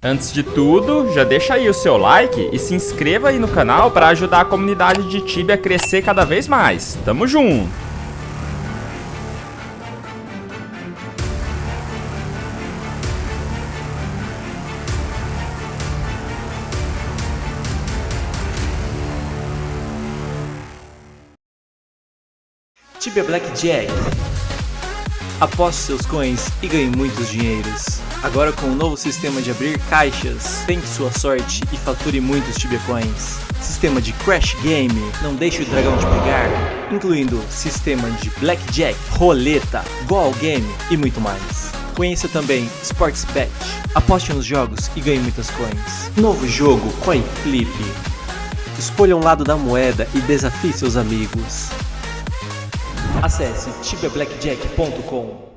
Antes de tudo, já deixa aí o seu like e se inscreva aí no canal para ajudar a comunidade de Tibia a crescer cada vez mais. Tamo junto! Tibia Blackjack. Aposte seus coins e ganhe muitos dinheiros. Agora com o novo sistema de abrir caixas, tente sua sorte e fature muitos Tibia Coins. Sistema de Crash Game, não deixe o dragão te pegar, incluindo sistema de Blackjack, roleta, Goal Game e muito mais. Conheça também Sportsbet, aposte nos jogos e ganhe muitas coins. Novo jogo Coin Flip. Escolha um lado da moeda e desafie seus amigos. Acesse tibiablackjack.com.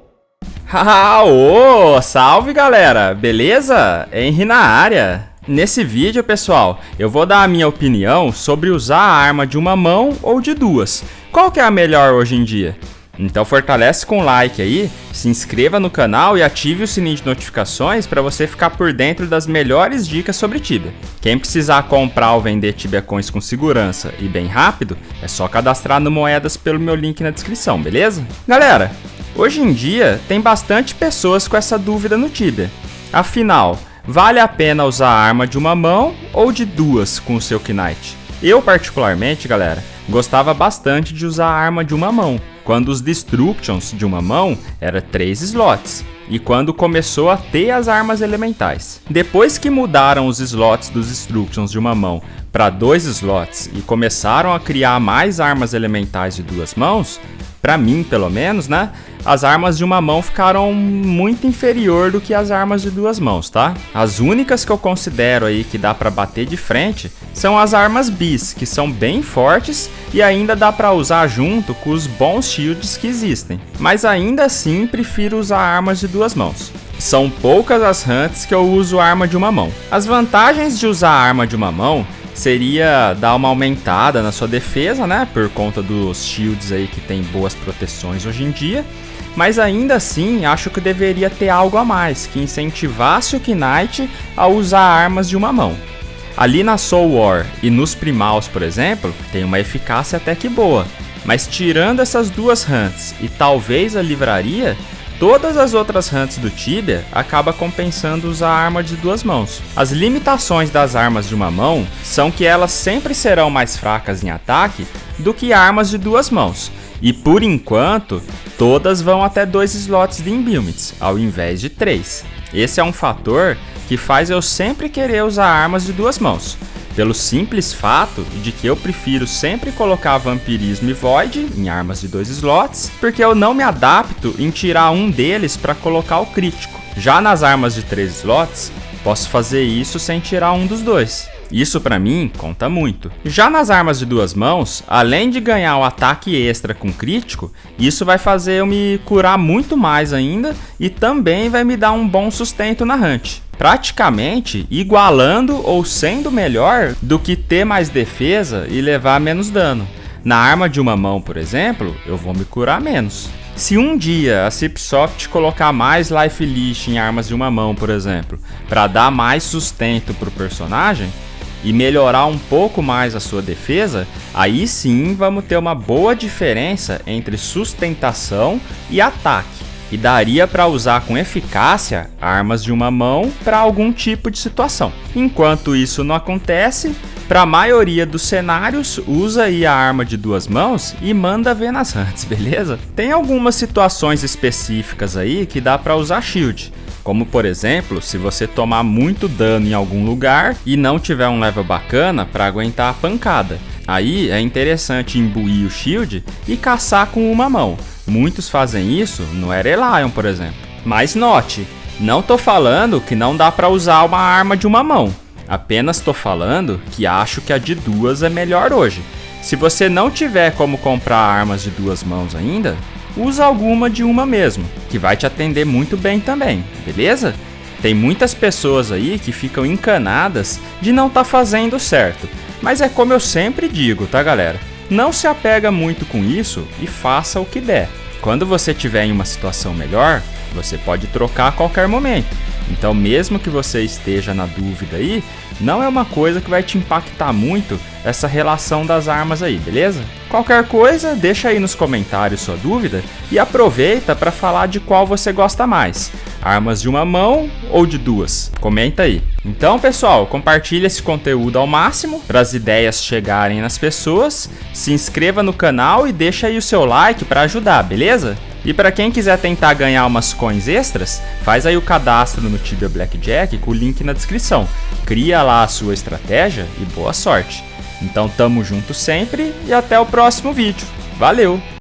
Salve galera, beleza? Henry na área. Nesse vídeo, pessoal, eu vou dar a minha opinião sobre usar a arma de uma mão ou de duas. Qual que é a melhor hoje em dia? Então fortalece com o like aí, se inscreva no canal e ative o sininho de notificações para você ficar por dentro das melhores dicas sobre Tibia. Quem precisar comprar ou vender Tibia Coins com segurança e bem rápido, é só cadastrar no Moedas pelo meu link na descrição, beleza? Galera, hoje em dia tem bastante pessoas com essa dúvida no Tibia. Afinal, vale a pena usar a arma de uma mão ou de duas com o seu Knight? Eu particularmente, galera, gostava bastante de usar a arma de uma mão, quando os Destructions de uma mão era 3 slots, e quando começou a ter as armas elementais. Depois que mudaram os slots dos Destructions de uma mão para 2 slots e começaram a criar mais armas elementais de duas mãos, pra mim pelo menos, né? As armas de uma mão ficaram muito inferior do que as armas de duas mãos, tá? As únicas que eu considero aí que dá pra bater de frente são as armas bis, que são bem fortes e ainda dá pra usar junto com os bons shields que existem. Mas ainda assim prefiro usar armas de duas mãos. São poucas as hunts que eu uso arma de uma mão. As vantagens de usar a arma de uma mão seria dar uma aumentada na sua defesa, né? Por conta dos shields aí que tem boas proteções hoje em dia. Mas ainda assim, acho que deveria ter algo a mais, que incentivasse o Knight a usar armas de uma mão. Ali na Soul War e nos Primals, por exemplo, tem uma eficácia até que boa. Mas tirando essas duas hunts e talvez a livraria, todas as outras hunts do Tibia acaba compensando usar a arma de duas mãos. As limitações das armas de uma mão são que elas sempre serão mais fracas em ataque do que armas de duas mãos. E por enquanto, todas vão até 2 slots de imbuements, ao invés de 3. Esse é um fator que faz eu sempre querer usar armas de duas mãos, pelo simples fato de que eu prefiro sempre colocar Vampirismo e Void em armas de 2 slots, porque eu não me adapto em tirar um deles para colocar o crítico. Já nas armas de 3 slots, posso fazer isso sem tirar um dos dois. Isso pra mim conta muito. Já nas armas de duas mãos, além de ganhar o ataque extra com crítico, isso vai fazer eu me curar muito mais ainda e também vai me dar um bom sustento na hunt. Praticamente igualando ou sendo melhor do que ter mais defesa e levar menos dano. Na arma de uma mão, por exemplo, eu vou me curar menos. Se um dia a Cipsoft colocar mais Life Leash em armas de uma mão, por exemplo, para dar mais sustento pro personagem e melhorar um pouco mais a sua defesa, aí sim vamos ter uma boa diferença entre sustentação e ataque. E daria para usar com eficácia armas de uma mão para algum tipo de situação. Enquanto isso não acontece, para a maioria dos cenários, usa aí a arma de duas mãos e manda ver nas hunts, beleza? Tem algumas situações específicas aí que dá para usar shield. Como por exemplo, se você tomar muito dano em algum lugar e não tiver um level bacana para aguentar a pancada. Aí é interessante imbuir o shield e caçar com uma mão. Muitos fazem isso no Erelion, por exemplo. Mas note, não tô falando que não dá para usar uma arma de uma mão. Apenas tô falando que acho que a de duas é melhor hoje. Se você não tiver como comprar armas de duas mãos ainda, usa alguma de uma mesmo, que vai te atender muito bem também, beleza? Tem muitas pessoas aí que ficam encanadas de não tá fazendo certo, mas é como eu sempre digo, tá galera? Não se apega muito com isso e faça o que der. Quando você estiver em uma situação melhor, você pode trocar a qualquer momento. Então, mesmo que você esteja na dúvida aí, não é uma coisa que vai te impactar muito essa relação das armas aí, beleza? Qualquer coisa, deixa aí nos comentários sua dúvida e aproveita para falar de qual você gosta mais. Armas de uma mão ou de duas? Comenta aí. Então, pessoal, compartilha esse conteúdo ao máximo para as ideias chegarem nas pessoas. Se inscreva no canal e deixa aí o seu like para ajudar, beleza? E para quem quiser tentar ganhar umas coins extras, faz aí o cadastro no Tibia Blackjack com o link na descrição. Cria lá a sua estratégia e boa sorte. Então tamo junto sempre e até o próximo vídeo. Valeu!